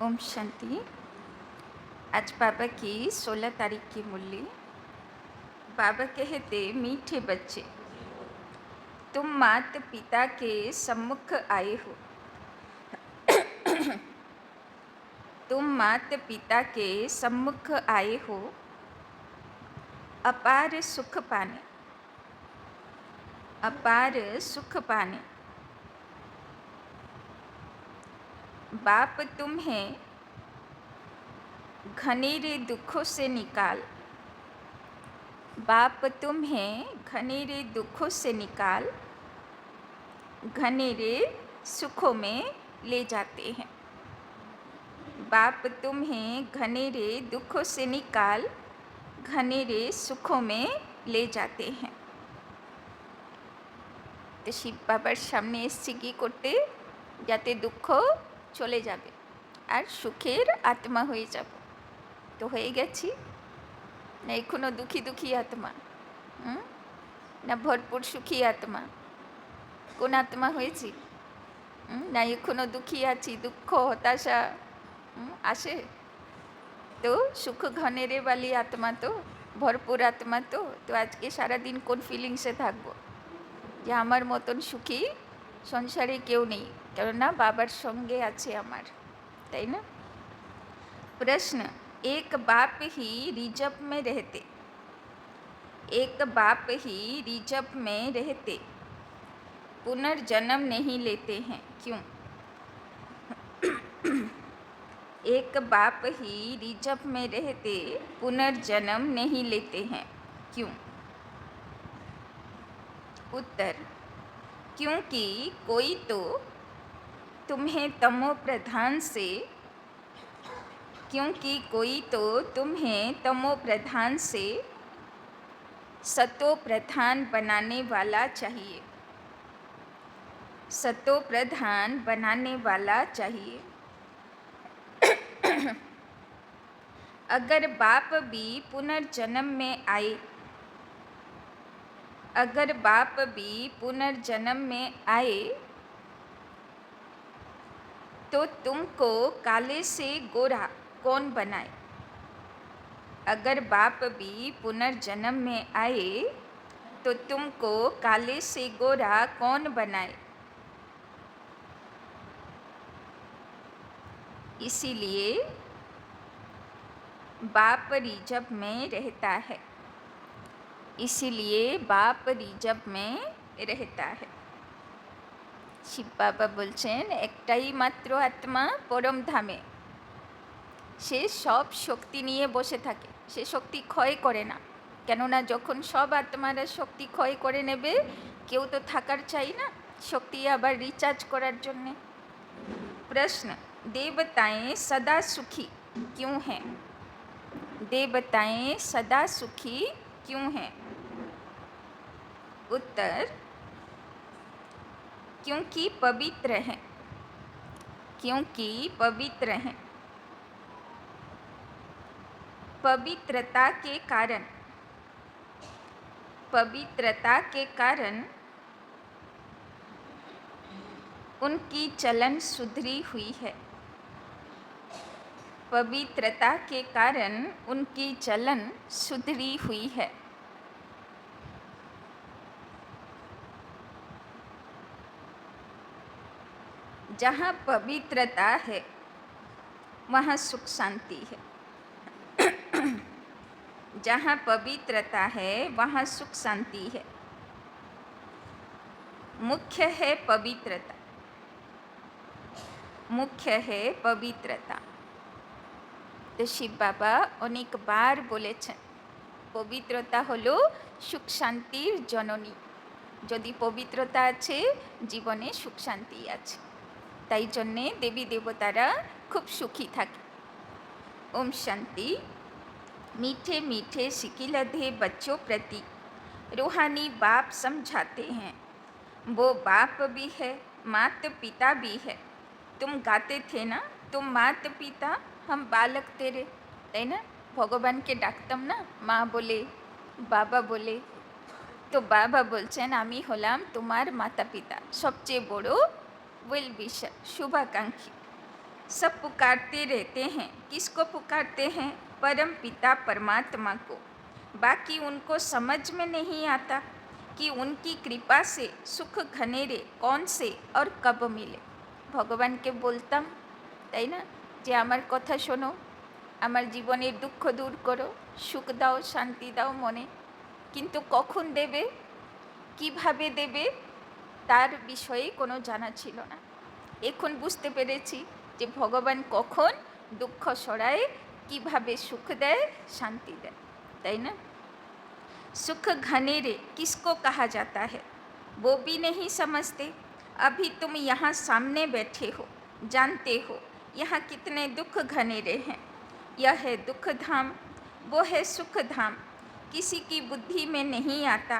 ओम शांति। आज बाबा की 16 तारीख की मुरली। बाबा कहते, मीठे बच्चे, तुम माता पिता के सम्मुख आए हो। तुम माता पिता के सम्मुख आए हो अपार सुख पाने, अपार सुख पाने। बाप तुम्हें घनेरे दुखों से निकाल, बाप तुम्हें घनेरे दुखों से निकाल घनेरे सुखों में ले जाते हैं। बाप तुम्हें घनेरे दुखों से निकाल घनेरे सुखों में ले जाते हैं। तो शिव बाबार सामने एসেছি কি করতে, যাতে দুঃখ চলে যাবে আর সুখের আত্মা হয়ে যাব। তো হয়ে গেছি না এখনো দুঃখী দুঃখী আত্মা, না ভরপুর সুখী আত্মা? কোন আত্মা হয়েছি? না এখনো দুঃখী আছি, দুঃখ হতাশা আসে? তো সুখ ঘনেরে वाली আত্মা, তো ভরপুর আত্মা। তো আজকে সারাদিন কোন ফিলিংসে থাকবো যে আমার মতন সুখী সংসারে কেউ নেই, কেননা বাবার সঙ্গে আছে আমার, তাই না? प्रश्न, एक बाप ही रिजर्व में रहते, एक बाप ही रिजर्व में रहते पुनर्जन्म नहीं लेते हैं, क्यों? एक बाप ही रिजर्व में रहते पुनर्जन्म नहीं लेते हैं, क्यों? उत्तर, क्योंकि कोई तो तुम्हें तमो प्रधान से, क्योंकि कोई तो तुम्हें तमो प्रधान से सतो प्रधान बनाने वाला चाहिए, सतो प्रधान बनाने वाला चाहिए। अगर बाप भी पुनर्जन्म में आए, अगर बाप भी पुनर्जन्म में आए तो तुमको काले से गोरा कौन बनाए? अगर बाप भी पुनर्जन्म में आए तो तुमको काले से गोरा कौन बनाए? इसीलिए बाप रिजर्व में रहता है, इसीलिए बाप रिजर्व में रहता है। শিব বাবা বলছেন, একটাই মাত্র আত্মা পরম ধামে, সে সব শক্তি নিয়ে বসে থাকে, সে শক্তি ক্ষয় করে না। কেননা যখন সব আত্মারা শক্তি ক্ষয় করে নেবে, কেউ তো থাকার চাই না শক্তি আবার রিচার্জ করার জন্যে। প্রশ্ন, देवताएं सदा सुखी क्यों हैं? देवताएं सदा सुखी क्यों हैं? उत्तर, क्योंकि पवित्र हैं, क्योंकि पवित्र हैं। पवित्रता के कारण, पवित्रता के कारण उनकी चलन सुधरी हुई है, पवित्रता के कारण उनकी चलन सुधरी हुई है। जहाँ पवित्रता है वहाँ सुख शांति है, जहाँ पवित्रता है वहाँ सुख शांति है। मुख्य है पवित्रता, मुख्य है पवित्रता। तो शिव बाबा अनेक बार बोलेছেন, पवित्रता हलो सुख शांतिर जननी। यदि पवित्रता आछे जीवने सुख शांति आछे, ताई जन्ने देवी देवतारा खूब सुखी थाके। ओम शांति। मीठे मीठे सिकिलधे बच्चों प्रति रूहानी बाप समझाते हैं, वो बाप भी है माता पिता भी है। तुम गाते थे ना, तुम माता पिता हम बालक तेरे, ताई ना? भगवान के डाकताम ना माँ बोले बाबा बोले, तो बाबा बोलছেন আমি হলাম তোমার মাতা পিতা, সবচেয়ে বড় ওয়েল উইশার, শুভাকাঙ্ক্ষী। सब पुकारते रहते हैं। किसको पुकारते हैं? परम पिता परमात्मा को। बाकी उनको समझ में नहीं आता कि उनकी कृपा से सुख घनेरे कौन से और कब मिले। भगवान के बोलताम, ताई ना, जे आमार कथा शोनो, आमार जीवनेर दुख दूर करो, सुख दाओ, शांति दाओ मने, किन्तु कखन देबे, किभाबे देबे तार विषये कोनो जाना छिलो ना। एखन बुझते पेरेछि जे भगवान कखन दुख सराय, किभाबे सुख देय, शांति देय, ताई ना। सुख घनेरे किसको कहा जाता है वो भी नहीं समझते। अभी तुम यहाँ सामने बैठे हो, जानते हो यहाँ कितने दुख घनेरे हैं। यह है दुख धाम, वो है सुख धाम। किसी की बुद्धि में नहीं आता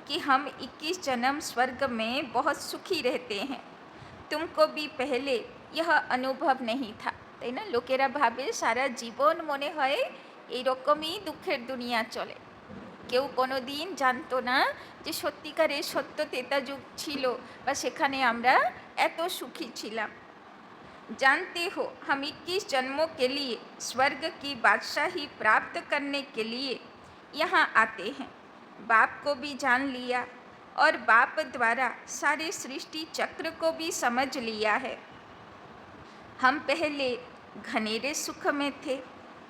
कि हम 21 जन्म स्वर्ग में बहुत सुखी रहते हैं। तुमको भी पहले यह अनुभव नहीं था, ताई ना। लोकेरा भावे सारा जीवन मने हय एई रकमई दुखेर दुनिया चले। केउ कोनो दिन जानतो ना जे सत्यिकारे सत्य त्रेता जुग छिलो बा सेखाने आमरा एत सुखी छिलाम। जानते हो हम 21 जन्मों के लिए स्वर्ग की बादशाही प्राप्त करने के लिए यहाँ आते हैं। बाप को भी जान लिया और बाप द्वारा सारे सृष्टि चक्र को भी समझ लिया है। हम पहले घनेरे सुख में थे,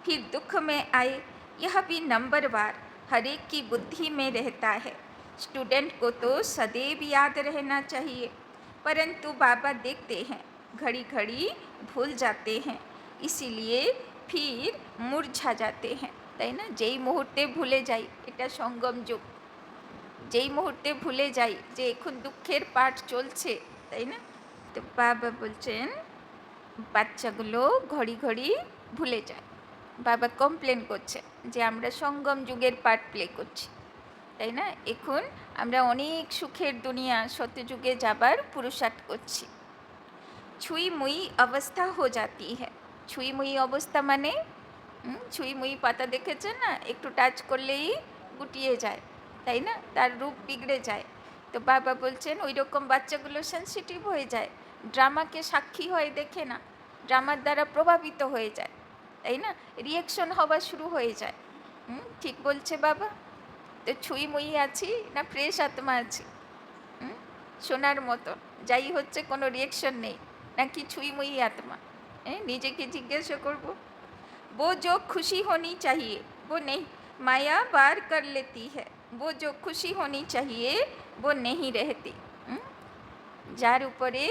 फिर दुख में आए। यह भी नंबरवार हर एक की बुद्धि में रहता है। स्टूडेंट को तो सदैव याद रहना चाहिए, परंतु बाबा देखते हैं घड़ी घड़ी भूल जाते हैं, इसीलिए फिर मुरझा जाते हैं, ताई ना। जेई मुहूर्ते भूले जाई एटा संगम जुग, जेई मुहूर्ते भूले जाई जे एखन दुखेर पाठ चलছে, ताई ना। तो बाबा बोलছেন বাচ্চাগুলো ঘড়ি ঘড়ি ভুলে যায়। বাবা কমপ্লেন করছে যে আমরা সঙ্গম যুগের পার্ট প্লে করছি, তাই না। এখন আমরা অনেক সুখের দুনিয়া সত্যযুগে যাবার পুরুষার্থ করছি। ছুঁই মুই অবস্থা হো जाती है। ছুঁই মুই অবস্থা মানে ছুঁই মুই পাতা দেখেছেন না, একটু টাচ করলেই গুটিয়ে যায়, তাই না, তার রূপ বিগড়ে যায়। তো বাবা বলছেন ওই রকম বাচ্চাগুলো সেন্সিটিভ হয়ে যায়, ড্রামাকে সাক্ষী হয়ে দেখে না, ড্রামার দ্বারা প্রভাবিত হয়ে যায়, তাই না, রিয়াকশন হওয়া শুরু হয়ে যায়। ঠিক বলছে বাবা। তো ছুঁই মুই আছি না ফ্রেশ আত্মা আছি? সোনার মতো যাই হচ্ছে কোনো রিয়াকশন নেই, নাকি ছুঁই মুই আত্মা? নিজেকে জিজ্ঞাসা করব। वो जो खुशी होनी चाहिए वो नहीं, माया वार कर लेती है। वो जो खुशी होनी चाहिए वो नहीं रहती। যার উপরে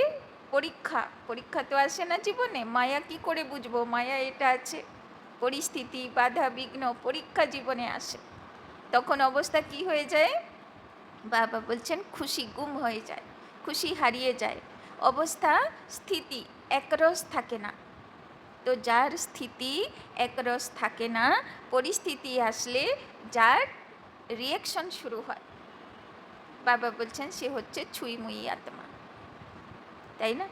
পরীক্ষা, পরীক্ষা তো আসে না জীবনে, মায়া কি করে বুঝবো মায়া এটা আছে? পরিস্থিতি, বাধা, বিঘ্ন, পরীক্ষা জীবনে আসে, তখন অবস্থা কি হয়ে যায়? বাবা বলছেন খুশি গুম হয়ে যায়, খুশি হারিয়ে যায়, অবস্থা স্থিতি একরস থাকে না। তো যার স্থিতি একরস থাকে না, পরিস্থিতি আসলে যার রিয়াকশন শুরু হয়, বাবা বলছেন সে হচ্ছে ছুঁইমুই আত্মা, তাই না।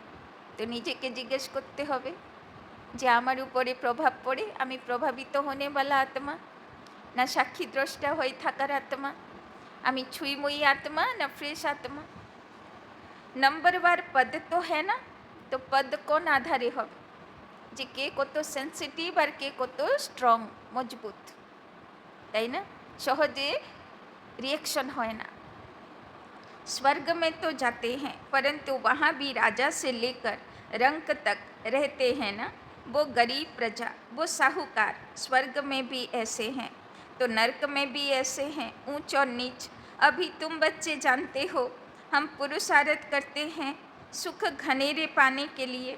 তো নিজেকে জিজ্ঞেস করতে হবে যে আমার উপরে প্রভাব পড়ে আমি প্রভাবিত হনে वाला আত্মা, না সাক্ষী দ্রষ্টা হয়ে থাকার আত্মা? আমি ছুঁইমুই আত্মা না ফ্রেশ আত্মা? नंबरवार पद तो है ना, तो पद কোন আধারে হবে যে কে কত সেন্সিটিভ আর কে কত স্ট্রং, মজবুত, তাই না। সহজে रिएक्शन হয় না। स्वर्ग में तो जाते हैं परंतु वहाँ भी राजा से लेकर रंक तक रहते हैं ना। वो गरीब प्रजा, वो साहूकार स्वर्ग में भी ऐसे हैं, तो नरक में भी ऐसे हैं, ऊंच और नीच। अभी तुम बच्चे जानते हो हम पुरुषार्थ करते हैं सुख घनेरे पाने के लिए।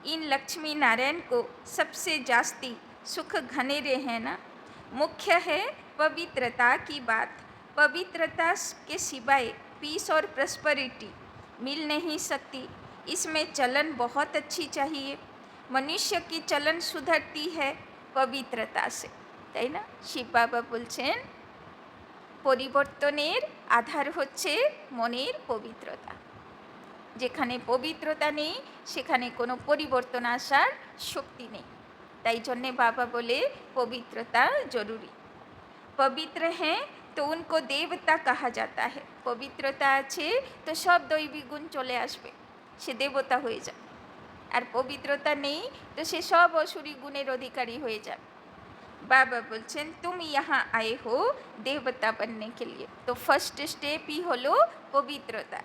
इन लक्ष्मी नारायण को सबसे जास्ती सुख घनेरे हैं ना। मुख्य है पवित्रता की बात। पवित्रता के सिवाय पीस और प्रॉस्पेरिटी मिल नहीं सकती। इसमें चलन बहुत अच्छी चाहिए। मनुष्य की चलन सुधरती है पवित्रता से, তাই না। শিব বাবা বলছেন পরিবর্তনের আধার হচ্ছে মনের পবিত্রতা। যেখানে পবিত্রতা নেই সেখানে কোনো পরিবর্তন আসার শক্তি নেই। তাই জন্যে বাবা বলে পবিত্রতা জরুরি। पवित्र हैं तो उनको देवता कहा जाता है। पवित्रता আছে তো সব দৈবিক গুণ চলে আসবে, সে দেবতা হয়ে যায়। আর পবিত্রতা নেই তো সে সব অসুরি গুণের অধিকারী হয়ে যাবে। बाबा बोलছেন तुम यहाँ आए हो देवता बनने के लिए। तो फर्स्ट स्टेप ही हलो पवित्रता।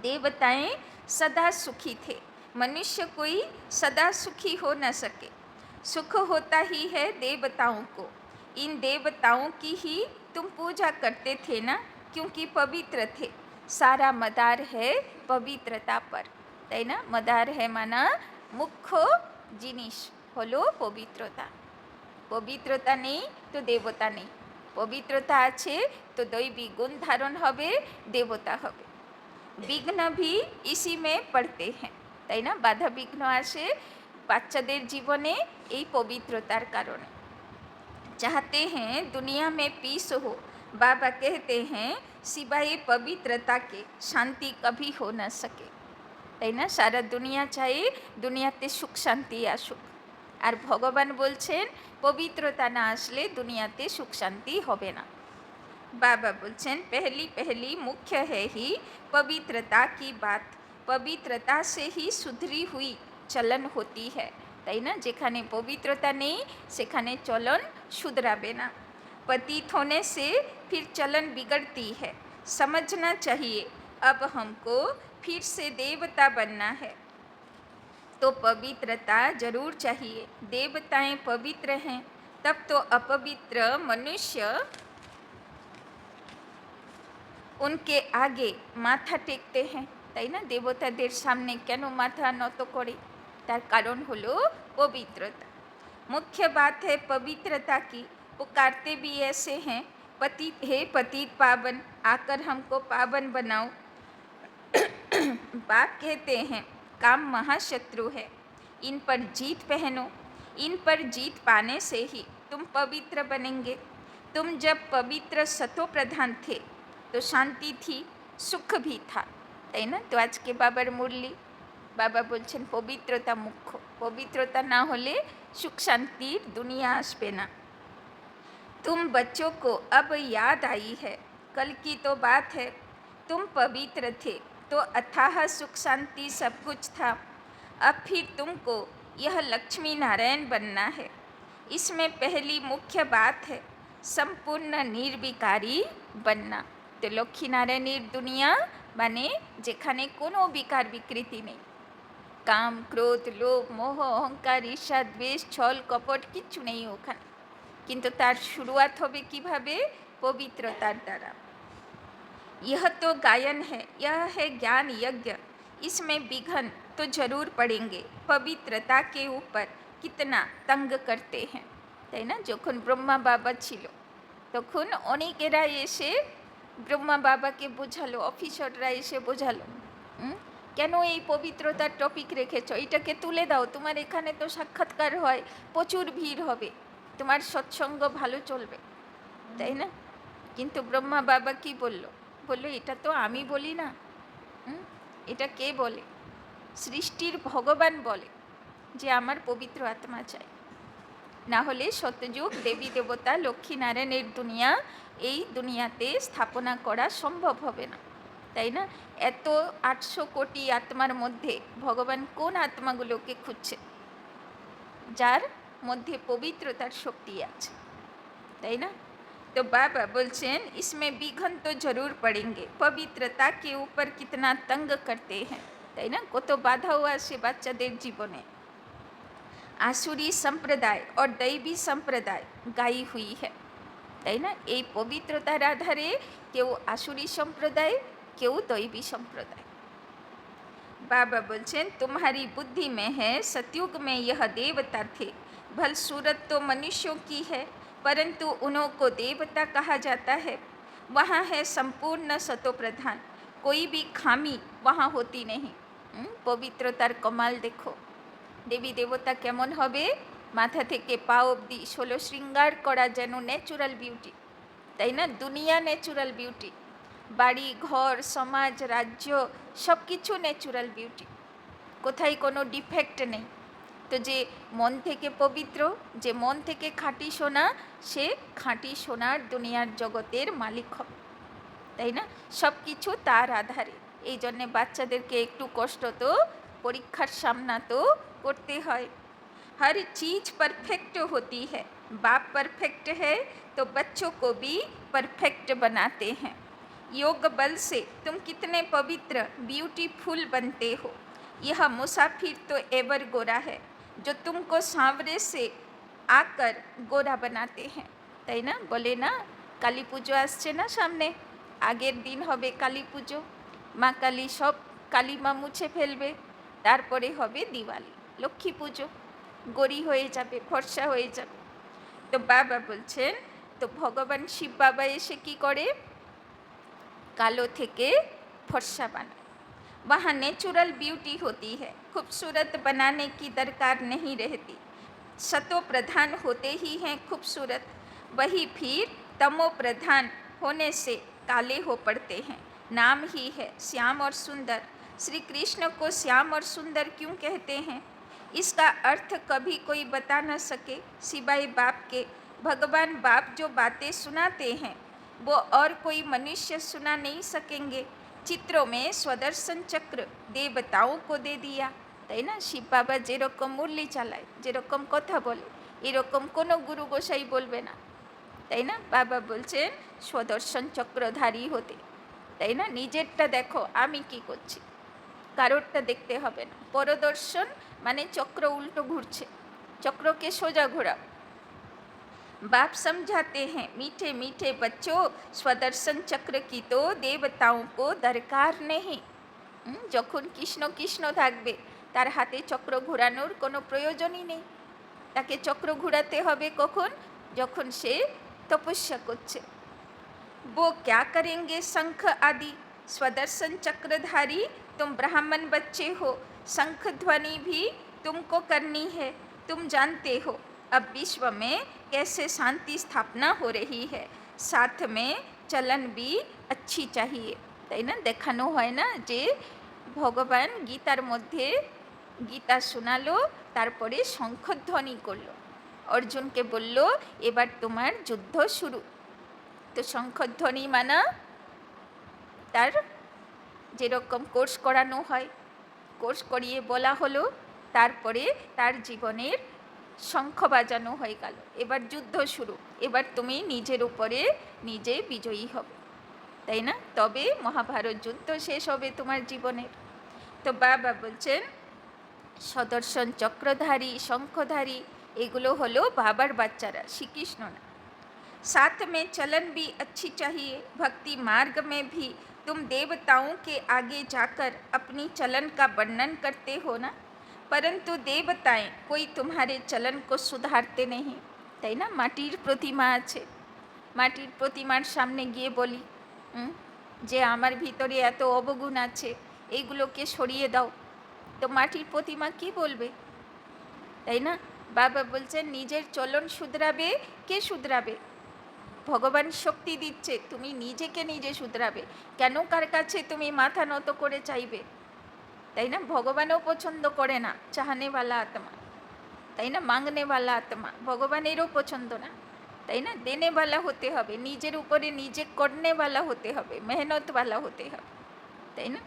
देवताएं सदा सुखी थे, मनुष्य कोई सदा सुखी हो न सके। सुख होता ही है देवताओं को। इन देवताओं की ही तुम पूजा करते थे ना, क्योंकि पवित्र थे। सारा मदार है पवित्रता पर। তাই না? मदार है माना मुख्य जिनिस हलो पवित्रता। पवित्रता नहीं तो देवता नहीं, पवित्रता आछे तो दैवी गुण धारण होबे, देवता होबे। विघ्न भी इसी में पड़ते हैं, ताई ना? बाधा विघ्न आसे बाच्चादेर जीवने এই पवित्रतार कारणे। चाहते हैं दुनिया में पीस हो, बाबा कहते हैं सिवाय पवित्रता के शांति कभी हो न सके। তাই না? সারা দুনিয়া চাই দুনিয়াতে সুখ শান্তি আসুক, আর ভগবান বলছেন পবিত্রতা না আসলে দুনিয়াতে সুখ শান্তি হবে না। बाबा बोलছেন पहली पहली मुख्य है ही पवित्रता की बात। पवित्रता से ही सुधरी हुई चलन होती है, তাই না? যেখানে পবিত্রতা নেই সেখানে চলন শুধরাবে না। पतित होने से फिर चलन बिगड़ती है। समझना चाहिए अब हमको फिर से देवता बनना है, तो पवित्रता जरूर चाहिए। देवताएं पवित्र हैं, तब तो अपवित्र मनुष्य उनके आगे माथा टेकते हैं, তাই না? দেবতাদের সামনে কেন মাথা নত করে? তার কারণ হলো पवित्रता। मुख्य बात है पवित्रता की। पुकारते भी ऐसे हैं, पतित हे पतित पावन, आकर हमको पावन बनाओ। बाप कहते हैं काम महाशत्रु है, इन पर जीत पहनो। इन पर जीत पाने से ही तुम पवित्र बनेंगे। तुम जब पवित्र सतो प्रधान थे तो शांति थी, सुख भी था, তাই না? তো আজকে বাবার মুরলি, বাবা বলছেন পবিত্রতা মুখ্য। পবিত্রতা না হলে সুখ শান্তির দুনিয়া আসবে না। तुम बच्चों को अब याद आई है, कल की तो बात है। तुम पवित्र थे तो अथाह सुख शांति सब कुछ था। अब फिर तुमको यह लक्ष्मी नारायण बनना है। इसमें पहली मुख्य बात है संपूर्ण निर्विकारी बनना। तो लक्ष्मी नारायणের दुनिया माने যেখানে কোনো বিকার বিকৃতি নেই, কাম ক্রোধ লোভ মোহ অহংকার ঈর্ষা দ্বেষ ছল কপট কিচ্ছু নেই ওখানে। কিন্তু তার শুরুয়াত হবে কিভাবে? পবিত্রতার দ্বারা। यह तो गायन है, यह है ज्ञान यज्ञ। इसमें विघ्न तो जरूर पड़ेंगे। पवित्रता के ऊपर कितना तंग करते हैं, তাই না? যখন ব্রহ্মা বাবা ছিল তখন অনেকেরা এসে ব্রহ্মা বাবাকে বোঝালো, অফিসাররা এসে বোঝালো কেন এই পবিত্রতার টপিক রেখেছ, এটাকে তুলে দাও, তোমার এখানে তো সাক্ষাৎকার হয়, প্রচুর ভিড় হবে, তোমার সৎসঙ্গ ভালো চলবে, তাই না? কিন্তু ব্রহ্মা বাবা কি বললো? বললো এটা তো আমি বলি না, এটা কে বলে? সৃষ্টির ভগবান বলে যে আমার পবিত্র আত্মা চাই, না হলে সত্যযুগ দেবী দেবতা লক্ষ্মী নারায়ণের দুনিয়া এই দুনিয়াতে স্থাপনা করা সম্ভব হবে না, তাই না? এত 800 কোটি আত্মার মধ্যে ভগবান কোন আত্মাগুলোকে খুঁজছে? যার মধ্যে পবিত্রতার শক্তি আছে, তাই না? तो बाबा बोलছেন इसमें विघ्न तो जरूर पड़ेंगे। पवित्रता के ऊपर कितना तंग करते हैं, তাই না? কত বাধাও আসে বাচ্চাদের জীবনে। आसुरी संप्रदाय और दैवी संप्रदाय गाई हुई है, তাই না? এই পবিত্রতার আধারে কেউ আসুরি সম্প্রদায়, কেউ दैवी संप्रदाय। बाबा बोलছেন तुम्हारी बुद्धि में है सतयुग में यह देवता थे, भल सूरत तो मनुष्यों की है, परंतु उन्हों को देवता कहा जाता है। वहाँ है संपूर्ण सतो प्रधान, कोई भी खामी वहाँ होती नहीं। पवित्रतार कमाल देखो। देवी देवता केमन होबे? माथा थेके पा अब्दि 16 श्रृंगार करा जेन न्याचुराल बिउटी, ताई ना? दुनिया न्याचुराल बिउटी, बाड़ी घर समाज राज्य सब किछु न्याचुराल बिउटी, कोथाय कोनो डिफेक्ट नहीं। तो जे मन थेके पवित्र, जे मन थेके खाँटी सोना, से खाँटी सोनार दुनियार जगतेर मालिक हबे, ताई ना? सब किछु तार आधारे। এই জন্যে বাচ্চাদেরকে একটু কষ্ট তো পরীক্ষার সামনা তো করতে হয়। हर चीज़ परफेक्ट होती है, बाप परफेक्ट है तो बच्चों को भी परफेक्ट बनाते हैं। योग बल से तुम कितने पवित्र ब्यूटीफुल बनते हो। यह मुसाफिर तो एवर गोरा है जो तुमको सांवरे से आकर गोरा बनाते हैं। তাই না, বলে না কালী পুজো আসছে না সামনে, আগের দিন হবে কালী পুজো, মা কালী সব কালিমা মুছে ফেলবে, তারপরে হবে দিওয়ালি, লক্ষ্মী পুজো, গরি হয়ে যাবে, ফর্সা হয়ে যাবে। তো বাবা বলছেন, তো ভগবান শিব বাবা এসে কি করে, কালো থেকে ফর্সা বানায়। वहाँ नेचुरल ब्यूटी होती है, खूबसूरत बनाने की दरकार नहीं रहती। सतो प्रधान होते ही हैं खूबसूरत, वही फिर तमो प्रधान होने से काले हो पड़ते हैं। नाम ही है श्याम और सुंदर। श्री कृष्ण को श्याम और सुंदर क्यों कहते हैं, इसका अर्थ कभी कोई बता न सके सिवाय बाप के। भगवान बाप जो बातें सुनाते हैं वो और कोई मनुष्य सुना नहीं सकेंगे। चित्रों में स्वदर्शन चक्र देवताओं को दे दिया, তাই না, শিব বাবা যেরকম মুরলি চালায়, যেরকম কথা বলে, এরকম কোনো গুরু গোসাই বলবে না, তাই না। বাবা বলছেন স্বদর্শন চক্রধারী হতে, তাই না, নিজেরটা দেখো আমি কি করছি, কারোরটা দেখতে হবে না। পরদর্শন মানে চক্র উল্টো ঘুরছে, চক্রকে সোজা ঘোরাও। बाप समझाते हैं मीठे मीठे बच्चों, स्वदर्शन चक्र की तो देवताओं को दरकार नहीं। যখন কৃষ্ণ কৃষ্ণ থাকবে তার হাতে চক্র ঘোরানোর কোনো প্রয়োজনই নেই। তাকে চক্র ঘোরাতে হবে কখন, যখন সে তপস্যা করছে। वो क्या करेंगे शंख आदि, स्वदर्शन चक्रधारी तुम ब्राह्मण बच्चे हो, शंख ध्वनि भी तुमको करनी है। तुम जानते हो अब विश्व में कैसे शांति स्थापना हो रही है, साथ में चलन भी अच्छी चाहिए। তাই না, দেখানো হয় না যে ভগবান গীতার মধ্যে গীতা শোনালো, তারপরে শঙ্খধ্বনি করলো, অর্জুনকে বলল এবার তোমার যুদ্ধ শুরু। তো শঙ্খধ্বনি মানা তার যেরকম কোর্স করানো হয়, কোর্স করিয়ে বলা হলো, তারপরে তার জীবনের শঙ্খ বাজানো হয়ে গেল, এবার যুদ্ধ শুরু, এবার তুমি নিজের উপরে নিজে বিজয়ী হবে, তাই না, তবে মহাভারত যুদ্ধ শেষ হবে তোমার জীবনের। তো বাবা বলছেন সদর্শন চক্রধারী শঙ্খধারী এগুলো হলো বাবার বাচ্চারা, শ্রীকৃষ্ণ না। साथ में चलन भी अच्छी चाहिए, भक्ति मार्ग में भी तुम देवताओं के आगे जाकर अपनी चलन का वर्णन करते हो ना, परंतु देवताएं कोई तुम्हारे चलन को सुधारते नहीं। তাই না, মাটির প্রতিমা আছে, মাটির প্রতিমার সামনে গিয়ে বলি যে আমার ভিতরে এত অবগুণ আছে, এইগুলোকে সরিয়ে দাও, তো মাটির প্রতিমা কি বলবে, তাই না। বাবা বলছেন নিজের চলন শুধরাবে, কে শুধরাবে, ভগবান শক্তি দিচ্ছে, তুমি নিজেকে নিজে শুধরাবে, কেন কার কাছে তুমি মাথা নত করে চাইবে, তাই না। ভগবানও পছন্দ করে না চাহনেওয়ালা আত্মা, তাই না, মাংনেওয়ালা আত্মা ভগবানেরও পছন্দ না, তাই না। দেনেওয়ালা হতে হবে, নিজের উপরে নিজে করনেওয়ালা হতে হবে, মেহনতওয়ালা হতে হবে, তাই না।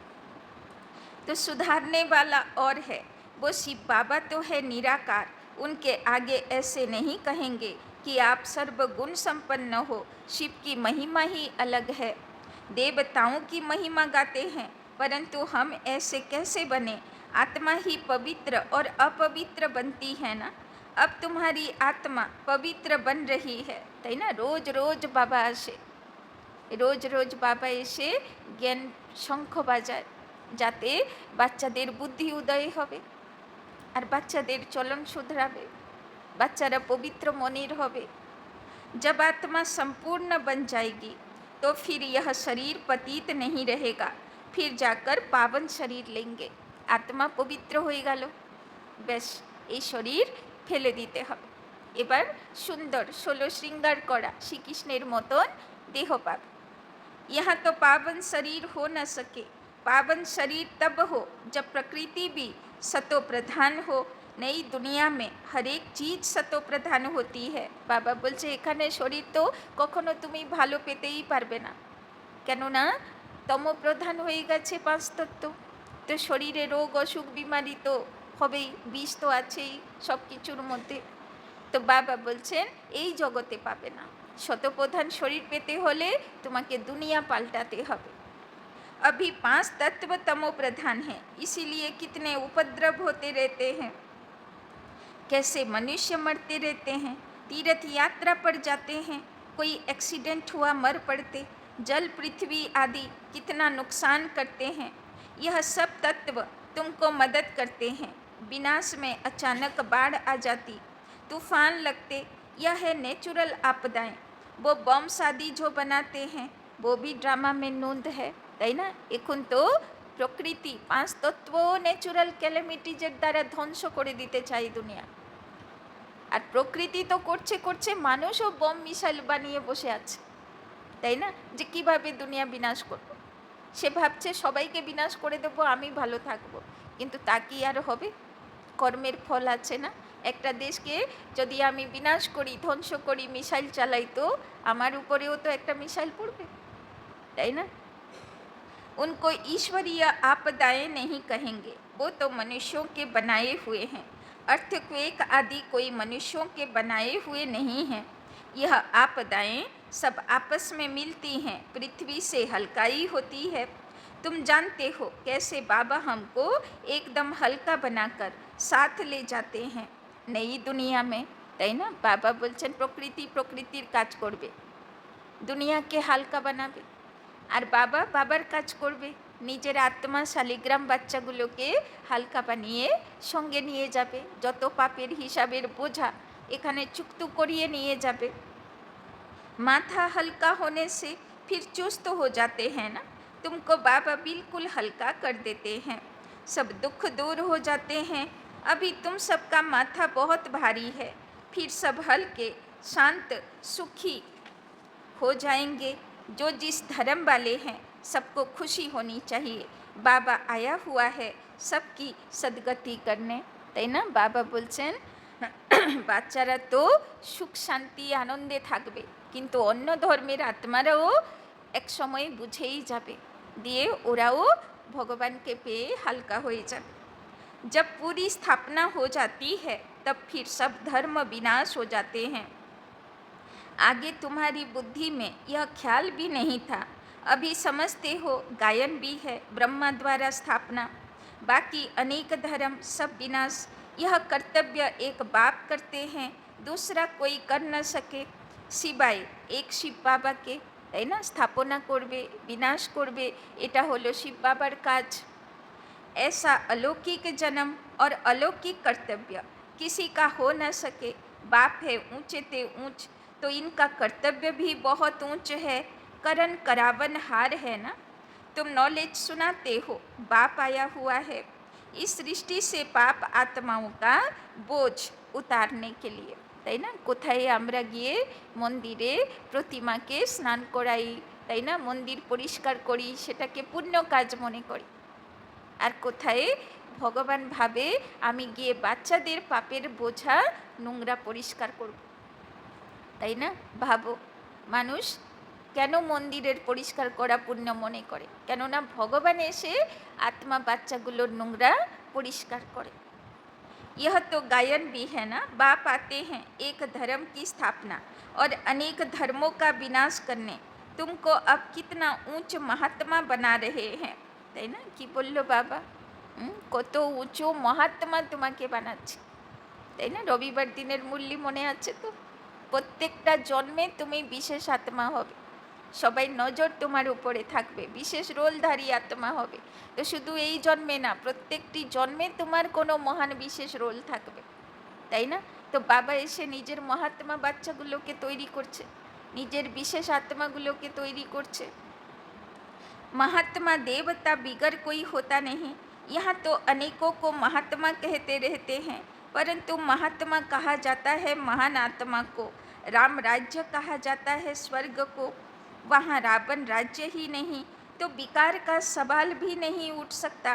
तो सुधारने वाला और है, वो शिव बाबा तो है निराकार, उनके आगे ऐसे नहीं कहेंगे कि आप सर्वगुण संपन्न हो, शिव की महिमा ही अलग है। देवताओं की महिमा गाते हैं, परंतु हम ऐसे कैसे बने, आत्मा ही पवित्र और अपवित्र बनती है ना। अब तुम्हारी आत्मा पवित्र बन रही है, তাই না। রোজ রোজ বাবা আসে, রোজ রোজ বাবা এসে জ্ঞান শঙ্খ বাজায়, যাতে বাচ্চাদের বুদ্ধি উদয় হবে আর বাচ্চাদের চলন শুধরাবে, বাচ্চারা পবিত্র মনের হবে। जब आत्मा संपूर्ण बन जाएगी तो फिर यह शरीर पतित नहीं रहेगा, फिर जाकर पावन शरीर लेंगे। आत्मा पवित्र হয়ে গেল, বেশ এই শরীর ফেলে দিতে হবে, এবার সুন্দর 16 শৃঙ্গার করা শ্রীকৃষ্ণের মতন দেহ পাবে। यहाँ तो पावन शरीर हो न सके, पावन शरीर तब हो जब प्रकृति भी सतो प्रधान हो। नई दुनिया में हर एक चीज़ सतो प्रधान होती है। বাবা বলছে এখানে শরীর তো কখনো তুমি ভালো পেতেই পারবে না, কেননা তম প্রধান হয়ে গেছে পাঁচ তত্ত্ব। তো শরীরে রোগ অসুখ বিমারি তো হবেই, বিষ তো আছেই সব কিছুর মধ্যে। তো বাবা বলছেন এই জগতে পাবে না, শতপ্রধান শরীর পেতে হলে তোমাকে দুনিয়া পাল্টাতে হবে। अभी 5 तत्व तमो प्रधान है, इसीलिए कितने उपद्रव होते रहते हैं, कैसे मनुष्य मरते रहते हैं, तीर्थ यात्रा पर जाते हैं, कोई एक्सीडेंट हुआ मर पड़ते, जल पृथ्वी आदि कितना नुकसान करते हैं। यह सब तत्व तुमको मदद करते हैं। विनाश में अचानक बाढ़ आ जाती, तूफान लगते, यह है नेचुरल आपदाएं। वो बॉम्ब आदि जो बनाते हैं वो भी ड्रामा में नूंद है, তাই না? এখন তো প্রকৃতি 5 তত্ত্ব ন্যাচুরাল ক্যালামিটিজের দ্বারা ধ্বংস করে দিতে চাই দুনিয়া। আর প্রকৃতি তো করছে করছে, মানুষও বম মিসাইল বানিয়ে বসে আছে, তাই না? যে কিভাবে দুনিয়া বিনাশ করব। সে ভাবছে সবাইকে বিনাশ করে দেবো, আমি ভালো থাকবো। কিন্তু তা কি আর হবে? কর্মের ফল আছে না। একটা দেশকে যদি আমি বিনাশ করি, ধ্বংস করি, মিসাইল চালাই, তো আমার উপরেও তো একটা মিসাইল পড়বে, তাই না? उनको ईश्वरीय आपदाएं नहीं कहेंगे, वो तो मनुष्यों के बनाए हुए हैं। अर्थक्वेक आदि कोई मनुष्यों के बनाए हुए नहीं हैं। यह आपदाएं सब आपस में मिलती हैं, पृथ्वी से हल्काई होती है। तुम जानते हो कैसे बाबा हमको एकदम हल्का बनाकर साथ ले जाते हैं नई दुनिया में, তাই না? বাবা বলছেন প্রকৃতি প্রকৃতির কাজ করবে, দুনিয়াকে হালকা বানাবে। আর বাবা বাবার কাজ করবে, নিজের আত্মা শালিগ্রাম বাচ্চাগুলোকে হালকা বানিয়ে সঙ্গে নিয়ে যাবে। যত পাপের হিসাবের বোঝা এখানে চুক্ত করিয়ে নিয়ে যাবে। माथा हल्का होने से फिर चुस्त हो जाते हैं ना, तुमको बाबा बिल्कुल हल्का कर देते हैं, सब दुख दूर हो जाते हैं। अभी तुम सबका माथा बहुत भारी है, फिर सब हल्के शांत सुखी हो जाएंगे। जो जिस धर्म वाले हैं सबको खुशी होनी चाहिए, बाबा आया हुआ है सबकी सदगति करने, তাই না? বাবা বলছেন বাচ্চারা তো সুখ শান্তি আনন্দে থাকবে, কিন্তু অন্য ধর্মের আত্মারাও এক সময় বুঝেই যাবে, দিয়ে ওরাও ভগবানকে পেয়ে হালকা হয়ে যাবে। जब पूरी स्थापना हो जाती है तब फिर सब धर्म विनाश हो जाते हैं। आगे तुम्हारी बुद्धि में यह ख्याल भी नहीं था, अभी समझते हो गायन भी है ब्रह्मा द्वारा स्थापना, बाकी अनेक धर्म सब विनाश। यह कर्तव्य एक बाप करते हैं, दूसरा कोई कर न सके सिवाय एक शिव बाबा के, তাই না? স্থাপনা করবে, বিনাশ করবে, এটা হলো শিব বাবার কাজ। ऐसा अलौकिक जन्म और अलौकिक कर्तव्य किसी का हो न सके। बाप है ऊंचे ते ऊंच, तो इनका कर्तव्य भी बहुत ऊंच है। करन करावन हार है ना, तुम नॉलेज सुनाते हो, बाप आया हुआ है इस सृष्टि से पाप आत्माओं का बोझ उतारने के लिए, তাই না? কোথায় আমরা গিয়ে মন্দিরে প্রতিমাকে স্নান করাই, তাই না? মন্দির পরিষ্কার করি, সেটাকে পুণ্য কাজ মনে করি। আর কোথায় ভগবান ভাবে আমি গিয়ে বাচ্চাদের পাপের বোঝা নোংরা পরিষ্কার করব, তাই না? ভাবো মানুষ কেন মন্দিরের পরিষ্কার করা পুণ্য মনে করে? কেননা ভগবান এসে আত্মা বাচ্চাগুলোর নোংরা পরিষ্কার করে। यह तो गायन भी है ना, बाप आते हैं एक धर्म की स्थापना और अनेक धर्मों का विनाश करने, तुमको अब कितना ऊंच महात्मा बना रहे हैं, তাই না? কি বললো বাবা? কত উঁচু মহাত্মা তোমাকে বানাচ্ছে, তাই না? রবিবার দিনের মূল্য মনে আছে তো? প্রত্যেকটা জন্মে তুমি বিশেষ আত্মা হবে, সবাই নজর তোমার উপরে থাকবে, বিশেষ রোলধারী আত্মা হবে। তো শুধু এই জন্মে না, প্রত্যেকটি জন্মে তোমার কোনো মহান বিশেষ রোল থাকবে, তাই না? তো বাবা এসে নিজের মহাত্মা বাচ্চাগুলোকে তৈরি করছে, নিজের বিশেষ আত্মাগুলোকে তৈরি করছে। महात्मा देवता बिगर कोई होता नहीं, यहाँ तो अनेकों को महात्मा कहते रहते हैं, परंतु महात्मा कहा जाता है महान आत्मा को। राम राज्य कहा जाता है स्वर्ग को, वहाँ रावण राज्य ही नहीं तो विकार का सवाल भी नहीं उठ सकता,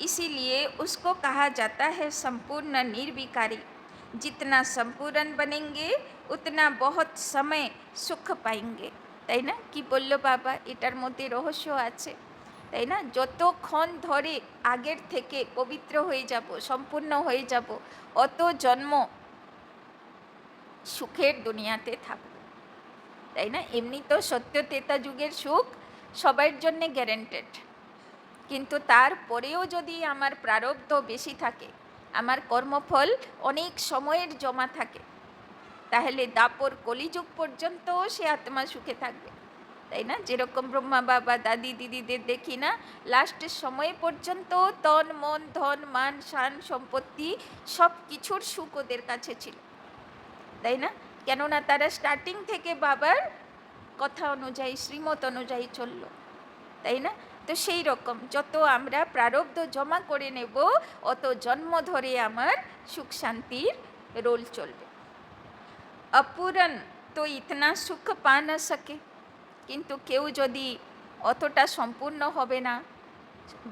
इसीलिए उसको कहा जाता है संपूर्ण निर्विकारी। जितना संपूर्ण बनेंगे उतना बहुत समय सुख पाएंगे, তাই না? কি বললো বাবা? এটার মধ্যে রহস্য আছে। তাই না? যতক্ষণ ধরে আগের থেকে পবিত্র হয়ে যাব, সম্পূর্ণ হয়ে যাব, অত জন্ম সুখের দুনিয়াতে থাকব, তাই না? এমনি তো সত্য ত্রেতা যুগের সুখ সবার জন্যে গ্যারেন্টেড, কিন্তু তারপরেও যদি আমার প্রারব্ধ বেশি থাকে, আমার কর্মফল অনেক সময়ের জমা থাকে, তাহলে দাপর কলিযুগ পর্যন্ত সে আত্মা সুখে থাকবে, তাই না? যেরকম ব্রহ্মা বাবা দাদি দিদিদের দেখি না, লাস্টের সময় পর্যন্ত তন মন ধন মান শান সম্পত্তি সব কিছুর সুখ ওদের কাছে ছিল, তাই না? কেননা তারা স্টার্টিং থেকে বাবার কথা অনুযায়ী শ্রীমত অনুযায়ী চলল, তাই না? তো সেই রকম যত আমরা প্রারব্ধ জমা করে নেব, অত জন্ম ধরে আমার সুখ শান্তির রোল চলবে। অপূরণ তো ইতনা সুখ পা না সকে, কিন্তু কেউ যদি অতটা সম্পূর্ণ হবে না,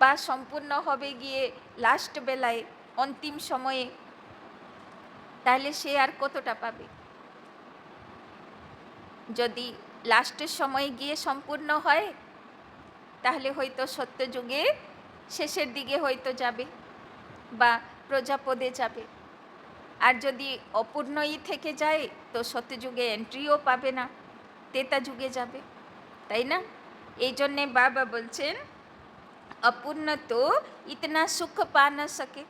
বা সম্পূর্ণ হবে গিয়ে লাস্ট বেলায় অন্তিম সময়ে, তাহলে সে আর কতটা পাবে? যদি লাস্টের সময় গিয়ে সম্পূর্ণ হয়, তাহলে হয়তো সত্যযুগে শেষের দিকে হয়তো যাবে বা প্রজাপদে যাবে, আর যদি অপূর্ণই থেকে যায় তো সত্যযুগে এন্ট্রিও পাবে না, ত্রেতা যুগে যাবে, তাই না? এই জন্যে বাবা বলছেন अपूर्ण तो इतना सुख पा न सके।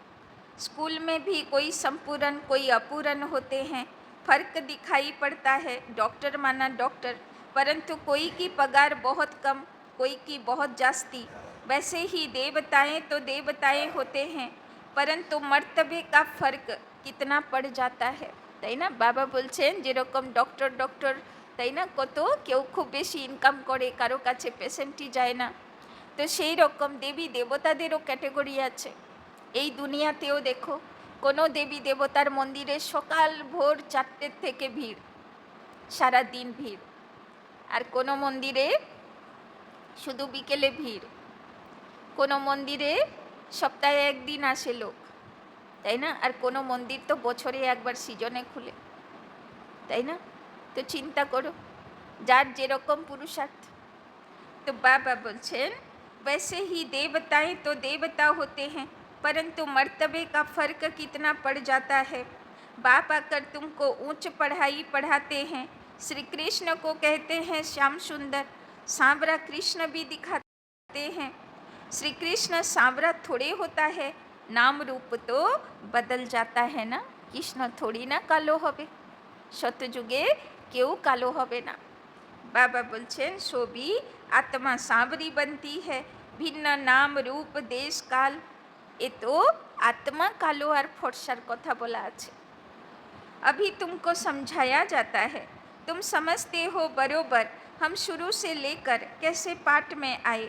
स्कूल में भी कोई संपूर्ण कोई अपूर्ण होते हैं, फर्क दिखाई पड़ता है, डॉक्टर माना डॉक्टर, परंतु कोई की पगार बहुत कम, कोई की बहुत जास्ती। वैसे ही देवताएं तो देवताएं होते हैं, परंतु मर्तबे का फर्क कितना पड़ जाता है, তাই না? বাবা বলছেন যেরকম ডক্টর ডক্টর, তাই না, কত কেউ খুব বেশি ইনকাম করে, কারো কাছে পেশেন্টই যায় না, তো সেই রকম দেবী দেবতাদেরও ক্যাটেগরি আছে। এই দুনিয়াতেও দেখো, কোনো দেবী দেবতার মন্দিরে সকাল ভোর 4টে থেকে ভিড়, সারা দিন ভিড়, আর কোনো মন্দিরে শুধু বিকেলে ভিড়, কোনো মন্দিরে সপ্তাহে একদিন আসে লোক, তাই না? আর কোনো মন্দির তো বছরে একবার সিজনে খুলে, তাই না? তো চিন্তা করো, যার যেরকম পুরুষার্থ। तो बाबा बोलছেন वैसे ही देवताएं तो देवता होते हैं, परंतु मर्तबे का फर्क कितना पड़ जाता है। बाप आकर तुमको ऊंच पढ़ाई पढ़ाते हैं, श्री कृष्ण को कहते हैं श्याम सुंदर, सांवरा कृष्ण भी दिखाते हैं। श्री कृष्ण सांवरा थोड़े होता है, नाम रूप तो बदल जाता है ना। कृष्ण थोड़ी ना कालो होबे, सत्यजुगे केउ कालो होबे ना। बाबा बोलছেন सभी आत्मा सांवरी बनती है, भिन्न नाम रूप देश काल। ये तो आत्मा कालो और फर्सार कथा बोला আছে। अभी तुमको समझाया जाता है, तुम समझते हो बरोबर। हम शुरू से लेकर कैसे पाठ में आए,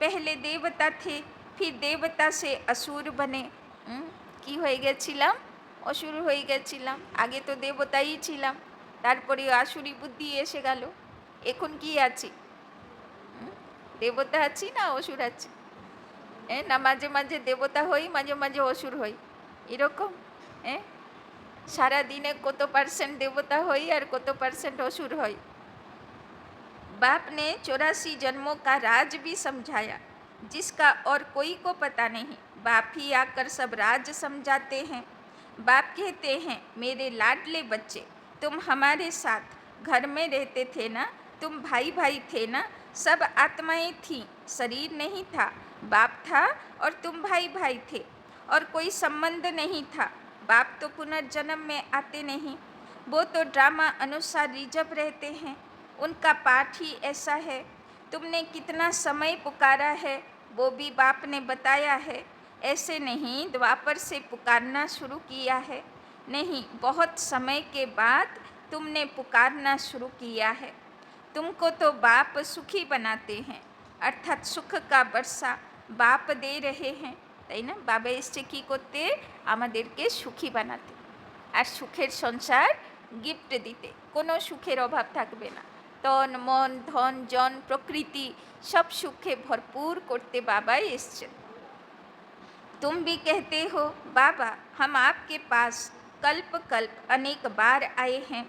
पहले देवता थे, फिर देवता से असुर बने। কি হয়ে গেছিলাম? অসুর হয়ে গেছিলাম। আগে তো দেবতাই ছিলাম, তারপরে আসুরি বুদ্ধি এসে গেল, এখন কি আছি? দেবতা আছি না অসুর আছি? না মাঝে মাঝে দেবতা হই, মাঝে মাঝে অসুর হই, এরকম। সারা দিনে কত % देवता হই আর কত % असुर হই। बाप ने 84 जन्मों का राज भी समझाया, जिसका और कोई को पता नहीं। बाप ही आकर सब राज समझाते हैं। बाप कहते हैं मेरे लाडले बच्चे, तुम हमारे साथ घर में रहते थे ना, तुम भाई भाई थे ना, सब आत्माएं थीं, शरीर नहीं था। बाप था और तुम भाई भाई थे, और कोई संबंध नहीं था। बाप तो पुनर्जन्म में आते नहीं, वो तो ड्रामा अनुसार रिजर्व रहते हैं। उनका पाठ ही ऐसा है। तुमने कितना समय पुकारा है वो भी बाप ने बताया है। ऐसे नहीं द्वापर से पुकारना शुरू किया है, नहीं, बहुत समय के बाद तुमने पुकारना शुरू किया है। तुमको तो बाप सुखी बनाते हैं, अर्थात सुख का वर्षा बाप दे रहे हैं, তাই না? বাবা এসছে কী করতে? আমাদেরকে সুখী বানাতে, আর সুখের সংসার গিফট দিতে। কোনো সুখের অভাব থাকবে না। তন মন ধন জন প্রকৃতি সব সুখে ভরপুর করতে বাবাই এসছেন। तुम भी कहते हो बाबा, हम आपके पास कल्प कल्प अनेक बार आए हैं,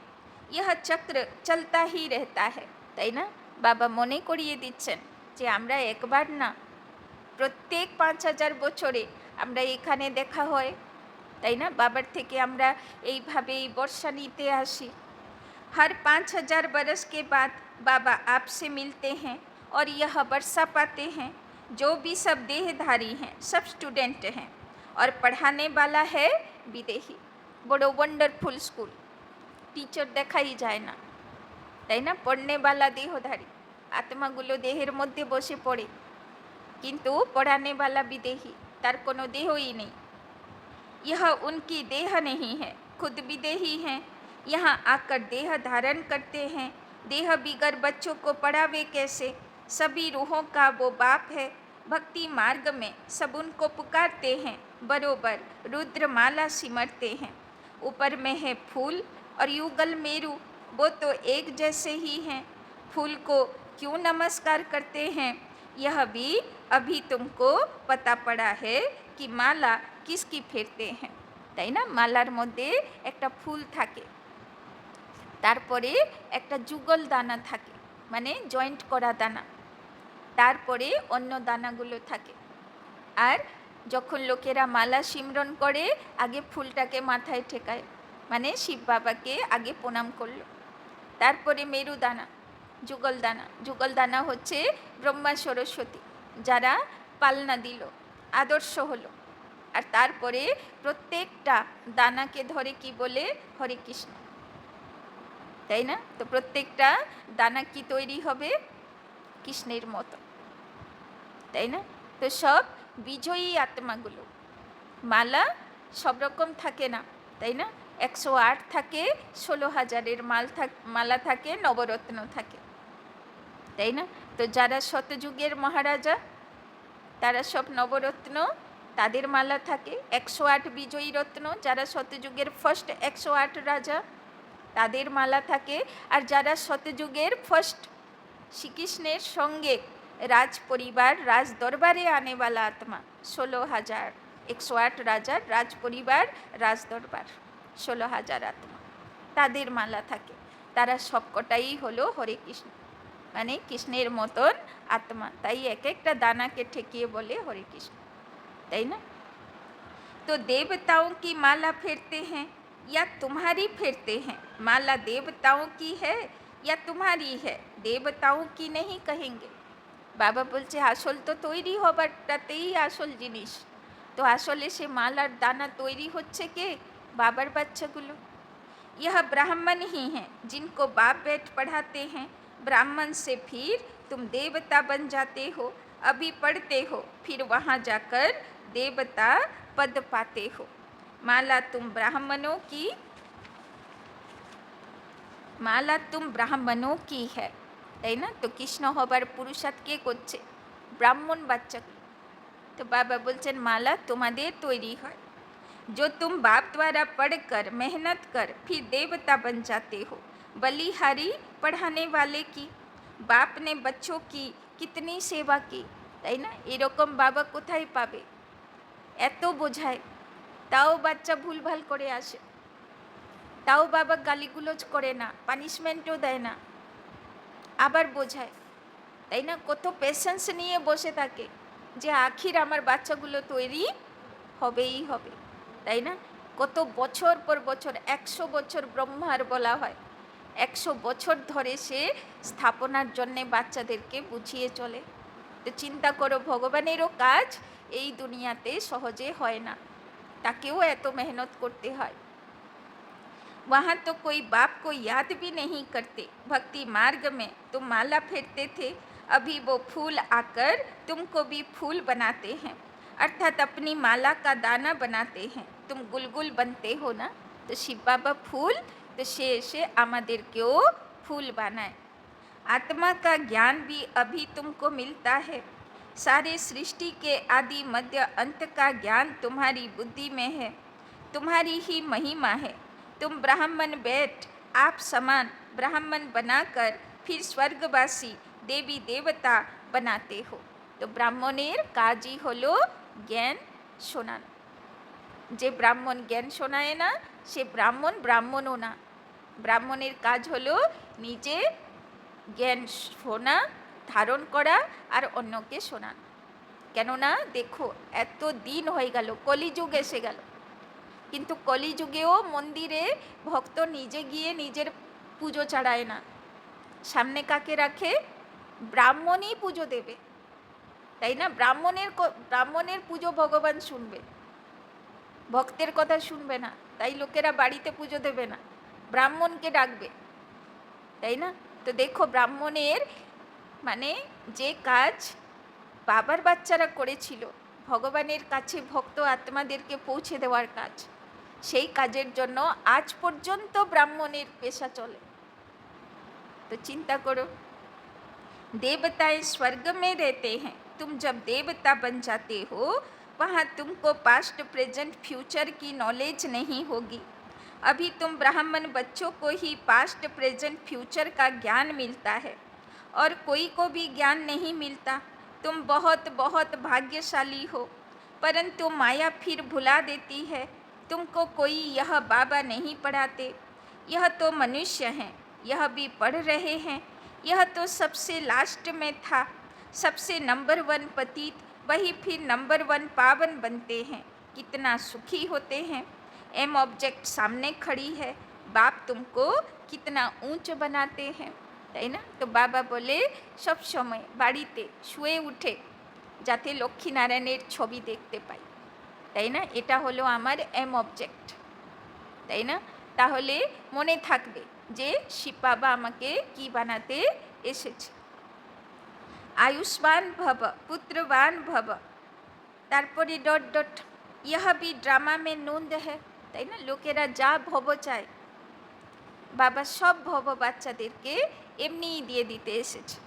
यह चक्र चलता ही रहता है, তাই না? বাবা মনে করিয়ে দিচ্ছেন যে আমরা একবার না, প্রত্যেক ৫,০০০ বছরে আমরা এখানে দেখা হয়, তাই না? বাবার থেকে আমরা এইভাবেই বর্ষা নিতে আসি। हर 5,000 बरस के बाद बाबा आपसे मिलते हैं और यह वर्षा पाते हैं। जो भी सब देहधारी हैं सब स्टूडेंट हैं और पढ़ाने वाला है विदेही। बड़ो वंडरफुल स्कूल, टीचर देखा ही जाए ना, তাই না? পড়নে वाला দেহধারী, আত্মাগুলো দেহের মধ্যে বসে পড়ে, কিন্তু পড়ানে वाला বিদেহী, তার কোনো দেহই নেই। यह उनकी देह नहीं है, खुद विदेही हैं। यहाँ आकर देह धारण करते हैं। देह बिगर बच्चों को पढ़ावे कैसे? सभी रूहों का वो बाप है। भक्ति मार्ग में सब उनको पुकारते हैं। बरोबर रुद्रमाला सिमरते हैं। ऊपर में है फूल और युगल मेरू, वो तो एक जैसे ही हैं। फूल को क्यों नमस्कार करते हैं? यह भी अभी तुमको पता पड़ा है कि माला किसकी फेरते हैं, তাই না? মালার মধ্যে একটা ফুল থাকে, তারপরে একটা যুগল দানা থাকে, মানে জয়েন্ট করা দানা, তারপরে অন্য দানাগুলো থাকে। আর যখন লোকেরা মালা সিমরন করে আগে ফুলটাকে মাথায় ঠেকায়, মানে শিব বাবাকে আগে প্রণাম করলো, তারপরে মেরুদানা, যুগলদানা। যুগলদানা হচ্ছে ব্রহ্মা সরস্বতী, যারা পালনা দিল, আদর্শ হলো। আর তারপরে প্রত্যেকটা দানাকে ধরে কি বলে? হরে কৃষ্ণ, তাই না? তো প্রত্যেকটা দানা কি তৈরি হবে? কৃষ্ণের মতো, তাই না? তো সব বিজয়ী আত্মাগুলো। মালা সব রকম থাকে না, তাই না? 108 থাকে, 16,000-এর মালা থাকে, নবরত্ন থাকে, তাই না? তো যারা শতযুগের মহারাজা তারা সব নবরত্ন, তাদের মালা থাকে। 108 বিজয়ী রত্ন, যারা শতযুগের ফার্স্ট 108 রাজা, তাদের মালা থাকে। আর যারা শতযুগের ফার্স্ট শ্রীকৃষ্ণের সঙ্গে রাজ পরিবার, রাজ দরবারে আনেওয়ালা আত্মা, 16,000, 108 রাজার রাজ পরিবার, রাজ দরবার, 16,000 আত্মা, তাদের মালা থাকে। তারা সবকটাই হলো হরে কৃষ্ণ, মানে কৃষ্ণের মতন আত্মা। তাই এক একটা দানাকে ঠেকিয়ে বলে হরে কৃষ্ণ, তাই না? तो देवताओं की माला फेरते हैं या तुम्हारी फेरते हैं? माला देवताओं की है या तुम्हारी है? देवताओं की नहीं कहेंगे। বাবা বলছে আসল তো তৈরি হবারটাতেই আসল জিনিস। তো আসলে সে মালার দানা তৈরি হচ্ছে কে? বাবার বাচ্চাগুলো। यह ब्राह्मण ही हैं जिनको बाप बैठ पढ़ाते हैं। ब्राह्मण से फिर तुम देवता बन जाते हो। अभी पढ़ते हो, फिर वहाँ जाकर देवता पद पाते हो। माला तुम ब्राह्मणों की, माला तुम ब्राह्मणों की है, তাই না? তো কৃষ্ণ হবার পুরুষার্থ কে করছে? ব্রাহ্মণ বাচ্চাগুলো। তো বাবা বলছেন মালা তোমাদের তৈরি হয়। जो तुम बाप द्वारा पढ़कर मेहनत कर फिर देवता बन जाते हो। बलिहारी पढ़ाने वाले की, बाप ने बच्चों की कितनी सेवा की, তাই না? এরকম বাবা কোথায় পাবে? এত বোঝায়, তাও বাচ্চা ভুলভাল করে আসে, তাও বাবা গালিগুলোজ করে না, পানিশমেন্টও দেয় না, আবার বোঝায়, তাই না? কত পেশেন্স নিয়ে বসে থাকে যে আখির আমার বাচ্চাগুলো তৈরি হবেই হবে, তাই না? কত বছর পর বছর, 100 বছর ব্রহ্মার বলা হয়, 100 বছর ধরে সে স্থাপনার জন্যে বাচ্চাদেরকে বুঝিয়ে চলে। তো চিন্তা করো, ভগবানেরও কাজ এই দুনিয়াতে সহজে হয় না, তাকেও এত মেহনত করতে হয়। वहाँ तो कोई बाप को याद भी नहीं करते। भक्ति मार्ग में तुम माला फेरते थे, अभी वो फूल आकर तुमको भी फूल बनाते हैं, अर्थात अपनी माला का दाना बनाते हैं। तुम गुलगुल बनते हो ना, तो शिव बाबा फूल, तो से आमादेरकेও फूल बनाए। आत्मा का ज्ञान भी अभी तुमको मिलता है। सारे सृष्टि के आदि मध्य अंत का ज्ञान तुम्हारी बुद्धि में है, तुम्हारी ही महिमा है। तुम ब्राह्मण बैठ आप समान ब्राह्मण बनाकर फिर स्वर्गवासी देवी देवता बनाते हो। तो ब्राह्मणের কাজই হলো জ্ঞান শোনানো। যে ব্রাহ্মণ জ্ঞান শোনায় না সে ব্রাহ্মণও না। ব্রাহ্মণের কাজ হলো নিজে জ্ঞান শোনা, ধারণ করা আর অন্যকে শোনানো। কেননা দেখো এত দিন হয়ে গেল, কলিযুগ এসে গেল, কিন্তু কলিযুগেও মন্দিরে ভক্ত নিজে গিয়ে নিজের পুজো চাড়ায় না, সামনে কাকে রাখে? ব্রাহ্মণই পুজো দেবে, তাই না? ব্রাহ্মণের পুজো ভগবান শুনবে, ভক্তের কথা শুনবে না, তাই লোকেরা বাড়িতে পুজো দেবে না, ব্রাহ্মণকে ডাকবে, তাই না? তো দেখো ব্রাহ্মণের মানে যে কাজ বাবার বাচ্চারা করেছিল, ভগবানের কাছে ভক্ত আত্মাদেরকে পৌঁছে দেওয়ার কাজ, সেই কাজের জন্য আজ পর্যন্ত ব্রাহ্মণের পেশা চলে। তো চিন্তা করো, देवताएं स्वर्ग में रहते हैं, तुम जब देवता बन जाते हो वहाँ तुमको पास्ट प्रेजेंट फ्यूचर की नॉलेज नहीं होगी। अभी तुम ब्राह्मण बच्चों को ही पास्ट प्रेजेंट फ्यूचर का ज्ञान मिलता है और कोई को भी ज्ञान नहीं मिलता। तुम बहुत बहुत भाग्यशाली हो, परंतु माया फिर भुला देती है। तुमको कोई यह बाबा नहीं पढ़ाते, यह तो मनुष्य हैं, यह भी पढ़ रहे हैं, यह तो सबसे लास्ट में था, सबसे नंबर 1 पतित वही फिर नंबर 1 पावन बनते हैं, कितना सुखी होते हैं। एम ऑब्जेक्ट सामने खड़ी है, बाप तुमको कितना ऊंच बनाते हैं, তাই না? তো বাবা বলে সব সময় বাড়িতে শুয়ে উঠে যাতে লক্ষ্মীনারায়ণের ছবি দেখতে পাই, তাই না? এটা হলো আমার এম অবজেক্ট, তাই না? তাহলে মনে থাকবে যে শিব বাবা আমাকে কি বানাতে এসেছে। আয়ুষ্মান ভব পুত্রবান ভব, তারপরে ডট ডট, ইহা বি ড্রামা মে নন্দ হ্যাঁ, তাই না? লোকেরা যা ভব চায় বাবা সব ভব বাচ্চাদেরকে এমনিই দিয়ে দিতে এসেছে।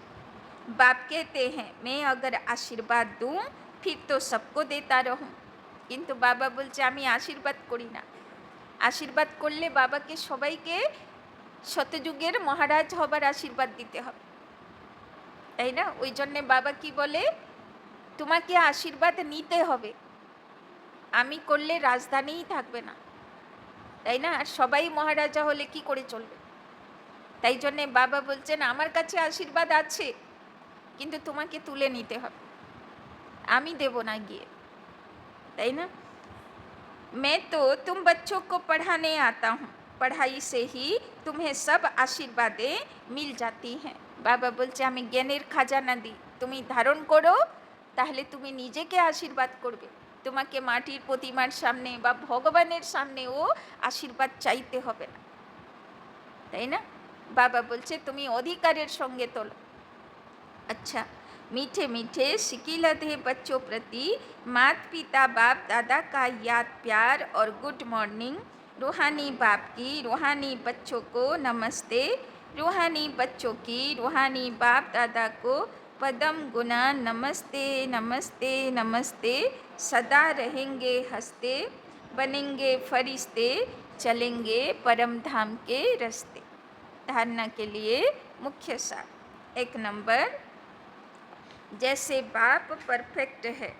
बाप कहते हैं मैं अगर आशीर्वाद दूं फिर तो सबको देता रहूं, কিন্তু বাবা বলছে আমি আশীর্বাদ করি না, আশীর্বাদ করলে বাবাকে সবাইকে শতযুগের মহারাজ হবার আশীর্বাদ দিতে হবে, তাই না? ওই জন্যে বাবা কি বলে, তোমাকে আশীর্বাদ নিতে হবে, আমি করলে রাজধানীই থাকবে না, তাই না? আর সবাই মহারাজা হলে কি করে চলবে? তাই জন্যে বাবা বলছেন আমার কাছে আশীর্বাদ আছে, কিন্তু তোমাকে তুলে নিতে হবে, আমি দেব না গিয়ে, তাই না? मैं तो तुम बच्चों को पढ़ाने आता हूँ, पढ़ाई से ही तुम्हें सब आशीर्वादें मिल जाती हैं। বাবা বলছে আমি জ্ঞানের খাজানা দিই, তুমি ধারণ করো, তাহলে তুমি নিজেকে আশীর্বাদ করবে, তোমাকে মাটির প্রতিমার সামনে বা ভগবানের সামনেও আশীর্বাদ চাইতে হবে না, তাই না? বাবা বলছে তুমি অধিকারের সঙ্গে তোলো। अच्छा, मीठे मीठे शिकिलते बच्चों प्रति माता पिता बाप दादा का याद प्यार और गुड मॉर्निंग। रूहानी बाप की रूहानी बच्चों को नमस्ते, रूहानी बच्चों की रूहानी बाप दादा को पदम गुना नमस्ते नमस्ते नमस्ते। सदा रहेंगे हंसते, बनेंगे फरिश्ते, चलेंगे परम धाम के रास्ते। धारणा के लिए मुख्य सार। 1 नंबर, जैसे बाप परफेक्ट है,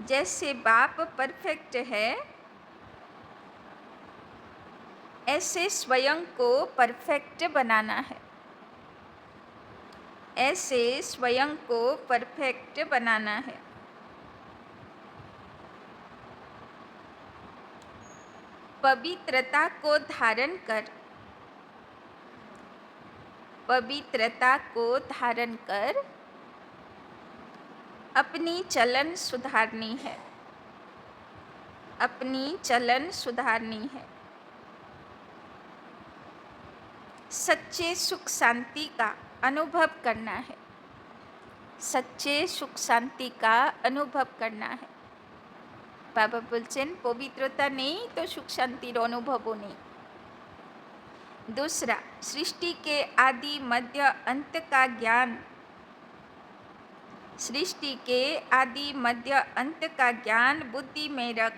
जैसे बाप परफेक्ट है ऐसे स्वयं को परफेक्ट बनाना है, ऐसे स्वयं को परफेक्ट बनाना है। पवित्रता को धारण कर, पवित्रता को धारण कर अपनी चलन सुधारनी है, अपनी चलन सुधारनी है। सच्चे सुख शांति का अनुभव करना है, सच्चे सुख शांति का अनुभव करना है। बाबा बोलছেন पवित्रता नहीं तो सुख शांतिर अनुभवও নেই। दूसरा, सृष्टि के आदि मध्य अंत का ज्ञान, सृष्टि के आदि मध्य अंत का ज्ञान बुद्धि में रख।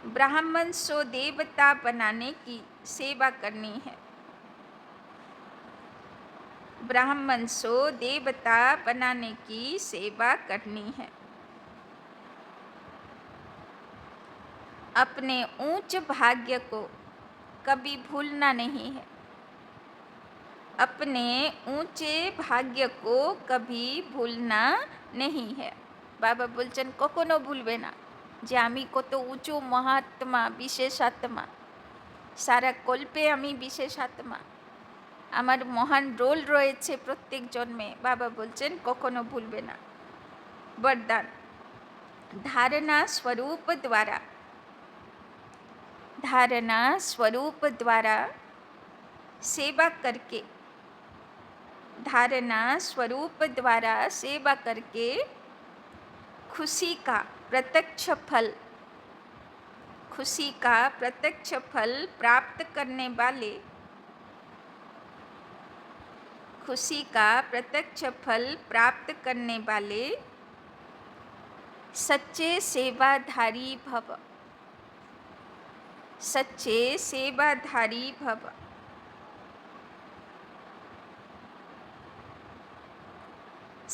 ब्राह्मण सो देवता बनाने की सेवा करनी है, ब्राह्मण सो देवता बनाने की सेवा करनी है। अपने ऊंच भाग्य को कभी भूलना नहीं है, अपने ऊंचे भाग्य को कभी भूलना नहीं है। বাবা বলছেন কখনো ভুলবে না যে আমি কত উঁচু মহাত্মা, বিশেষ আত্মা, সারা কল্পে আমি বিশেষ আত্মা, আমার মহান রোল রয়েছে প্রত্যেক জন্মে। বাবা বলছেন কখনো ভুলবে না। वरदान धारणा स्वरूप द्वारा, धारणा स्वरूप द्वारा सेवा करके, धारणा स्वरूप द्वारा सेवा करके खुशी का प्रत्यक्ष फल, खुशी का प्रत्यक्ष फल प्राप्त करने वाले, खुशी का प्रत्यक्ष फल प्राप्त करने वाले सच्चे सेवाधारी भव, सच्चे सेवाधारी भव।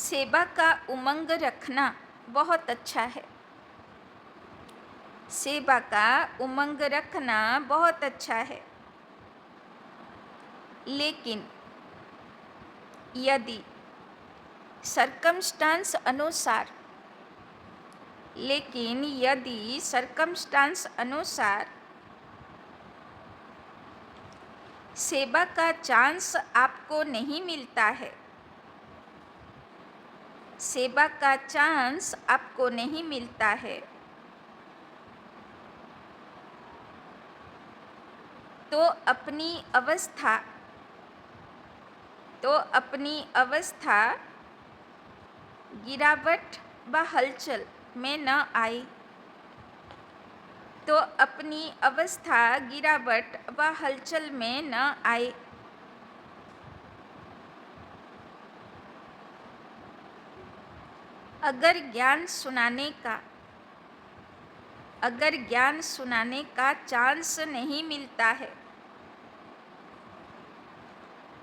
सेवा का उमंग रखना बहुत अच्छा है, सेवा का उमंग रखना बहुत अच्छा है, लेकिन यदि सरकमस्टांस अनुसार, लेकिन यदि सरकमस्टांस अनुसार सेवा का चांस आपको नहीं मिलता है, सेवा का चांस आपको नहीं मिलता है, तो अपनी अवस्था, तो अपनी अवस्था गिरावट व हलचल में न आए, तो अपनी अवस्था गिरावट व हलचल में न आए। अगर ज्ञान सुनाने का, अगर ज्ञान सुनाने का चांस नहीं मिलता है,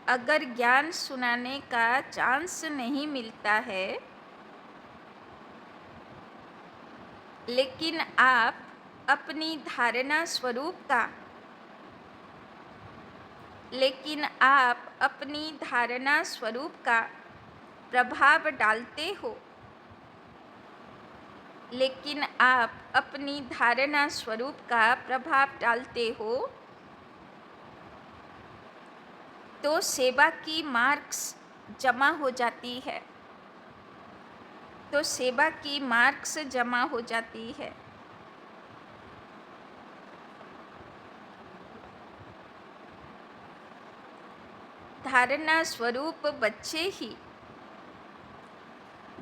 अगर ज्ञान सुनाने का चांस नहीं मिलता है, लेकिन आप अपनी धारणा स्वरूप का, लेकिन आप अपनी धारणा स्वरूप का प्रभाव डालते हो, लेकिन आप अपनी धारणा स्वरूप का प्रभाव डालते हो, तो सेवा की मार्क्स जमा हो जाती है, तो सेवा की मार्क्स जमा हो जाती है। धारणा स्वरूप बच्चे ही,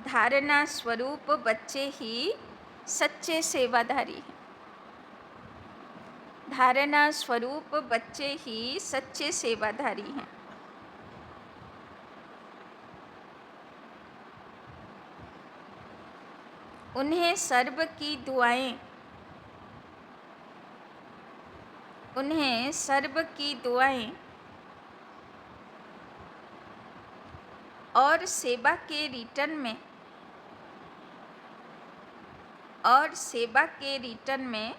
धारणा स्वरूप बच्चे ही सच्चे सेवाधारी हैं, धारणा स्वरूप बच्चे ही सच्चे सेवाधारी हैं। उन्हें सर्व की दुआएं, उन्हें सर्व की दुआएं और सेवा के रिटर्न में, और सेवा के रिटर्न में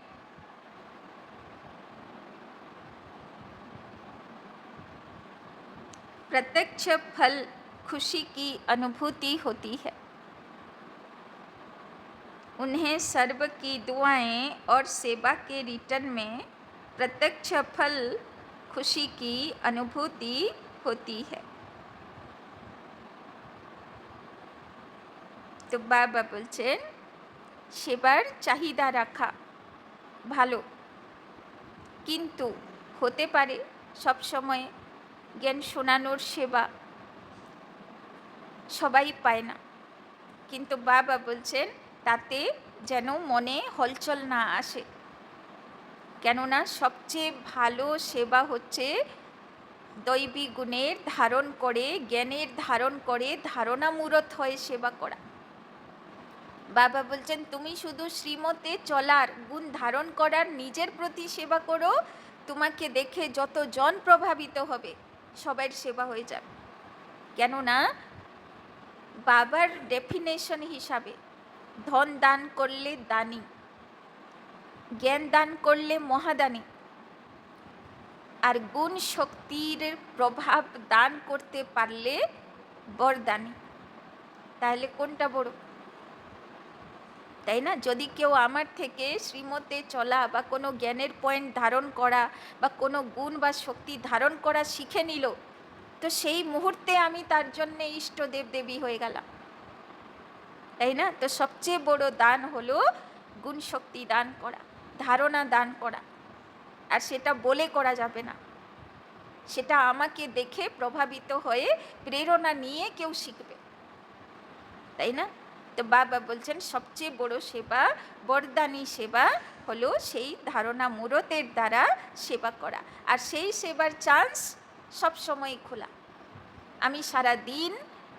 प्रत्यक्ष फल खुशी की अनुभूति होती है। उन्हें सर्व की दुआएं और सेवा के रिटर्न में प्रत्यक्ष फल खुशी की अनुभूति होती है। तो बाबा বলছেন সেবার চাহিদা রাখা ভালো, কিন্তু হতে পারে সব সময় জ্ঞান শোনানোর সেবা সবাই পায় না, কিন্তু বাবা বলছেন তাতে যেন মনে হলচল না আসে, কেননা সবচেয়ে ভালো সেবা হচ্ছে দৈবী গুণের ধারণ করে, জ্ঞানের ধারণ করে ধারণামূরত হয়ে সেবা করা। বাবা বলছেন তুমি শুধু শ্রীমতে চলার, গুণ ধারণ করার, নিজের প্রতি সেবা করো, তোমাকে দেখে যতজন প্রভাবিত হবে সবার সেবা হয়ে যাবে। কেননা বাবার ডেফিনেশন হিসাবে ধন দান করলে দানী, জ্ঞান দান করলে মহাদানী, আর গুণ শক্তির প্রভাব দান করতে পারলে বরদানি। তাহলে কোনটা বড়? তাই না? যদি কেউ আমার থেকে শ্রীমতে চলা বা কোনো জ্ঞানের পয়েন্ট ধারণ করা বা কোনো গুণ বা শক্তি ধারণ করা শিখে নিল, তো সেই মুহূর্তে আমি তার জন্য ইষ্ট দেব দেবী হয়ে গেলাম, তাই না? তো সবচেয়ে বড় দান হলো গুণ শক্তি দান করা, ধারণা দান করা। আর সেটা বলে করা যাবে না, সেটা আমাকে দেখে প্রভাবিত হয়ে প্রেরণা নিয়ে কেউ শিখবে, তাই না? তো বাবা বলছেন সবচেয়ে বড় সেবা, বরদানী সেবা হলো সেই ধারণা মূরতের দ্বারা সেবা করা। আর সেই সেবার চান্স সবসময় খোলা। আমি সারা দিন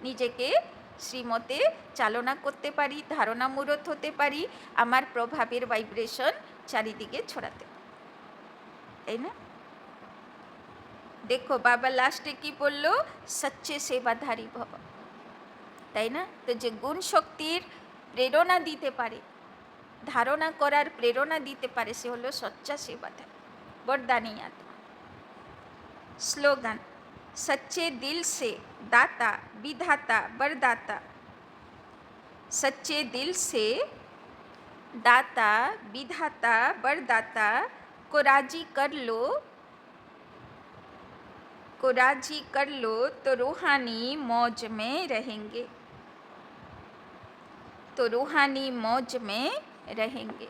নিজেকে শ্রীমতে চালনা করতে পারি, ধারণা মূরত হতে পারি, আমার প্রভাবের ভাইব্রেশন চারিদিকে ছড়াতে, তাই না? দেখো বাবা লাস্টে কি বললো? সচ্চে সেবাধারী ভব, তাই না? তো যে গুণ শক্তির প্রেরণা দিতে পারে, ধারণা করার প্রেরণা দিতে পারে, সে হলো সচ্চা সেবাধারী বরদানী আত্মা। স্লোগান: सच्चे दिल से दाता विधाता वरदाता। सच्चे दिल से दाता विधाता वरदाता को राजी कर लो, को राजी कर लो तो रूहानी मौज में रहेंगे, तो रूहानी मौज में रहेंगे।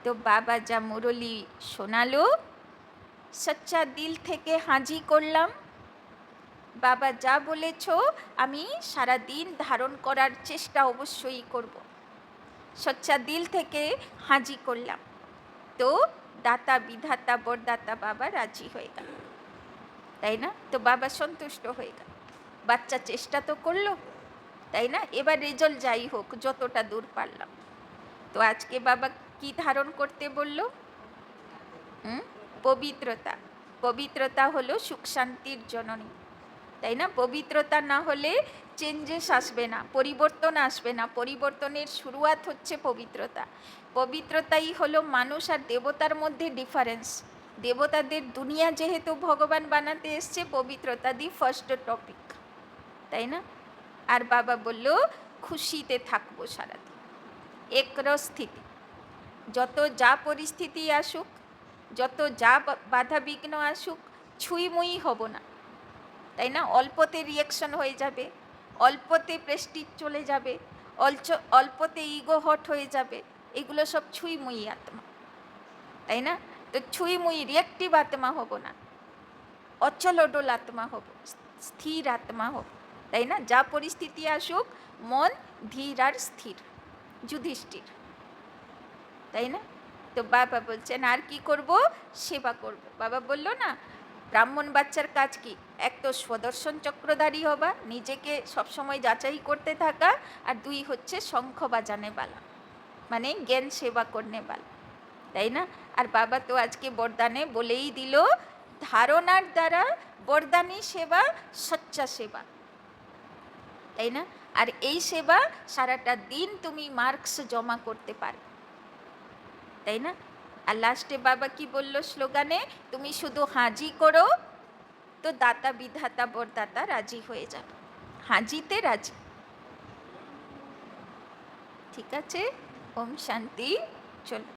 तो बाबा जा मुरली शोनालो सच्चा दिल থেকে হাজি করলাম, বাবা যা বলেছ আমি সারা দিন ধারণ করার চেষ্টা অবশ্যই করব। সচ্চা দিল থেকে হাজি করলাম, তো দাতা বিধাতা বরদাতা বাবা রাজি হয়ে গেল, তাই না? তো বাবা সন্তুষ্ট হয়ে গেল, বাচ্চা চেষ্টা তো করলো, তাই না? এবার রেজাল্ট যাই হোক, যতটা দূর পারলাম। তো আজকে বাবা কি ধারণ করতে বলল? পবিত্রতা। পবিত্রতা হলো সুখ শান্তির জননী, তাই না? পবিত্রতা না হলে চেঞ্জেস আসবে না, পরিবর্তন আসবে না। পরিবর্তনের শুরুয়াত হচ্ছে পবিত্রতা। পবিত্রতাই হলো মানুষ আর দেবতার মধ্যে ডিফারেন্স। দেবতাদের দুনিয়া যেহেতু ভগবান বানাতে এসছে, পবিত্রতা দি ফার্স্ট টপিক, তাই না? আর বাবা বলল খুশিতে থাকবো সারাদিন, একরস স্থিতি। যত যা পরিস্থিতি আসুক, যত যা বাধা বিঘ্ন আসুক, ছুঁইমুই হব না, তাই না? অল্পতে রিয়াকশন হয়ে যাবে, অল্পতে প্রেস্টিজ চলে যাবে, অল্পতে ইগো হট হয়ে যাবে, এগুলো সব ছুঁইমুই আত্মা, তাই না? তো ছুঁইমুই রিয়াক্টিভ আত্মা হব না, অচল অডল আত্মা হব, স্থির আত্মা হব, তাই না? যা পরিস্থিতি আসুক মন ধীর আর স্থির, যুধিষ্ঠির, তাই না? তো বাবা বলছেন আর কি করব? সেবা করব। বাবা বলল না, ব্রাহ্মণ বাচ্চার কাজ কি? এক তো স্বদর্শন চক্রধারী হবা, নিজেকে সবসময় যাচাই করতে থাকা, আর দুই হচ্ছে শঙ্খ বাজানে বালা, মানে জ্ঞান সেবা করনে বালা, তাই না? আর বাবা তো আজকে বরদানে বলেই দিল, ধারণার দ্বারা বরদানী সেবা সচ্চা সেবা, তাই না? আর এই সেবা সারাটা দিন তুমি মার্কস জমা করতে পারো, তাই না? আর লাস্টে বাবা কি বলল স্লোগানে? তুমি শুধু হাজি করো, তো দাতা বিধাতা বরদাতা রাজি হয়ে যাবে, হাজিতে রাজি। ঠিক আছে, ওম শান্তি। চলো।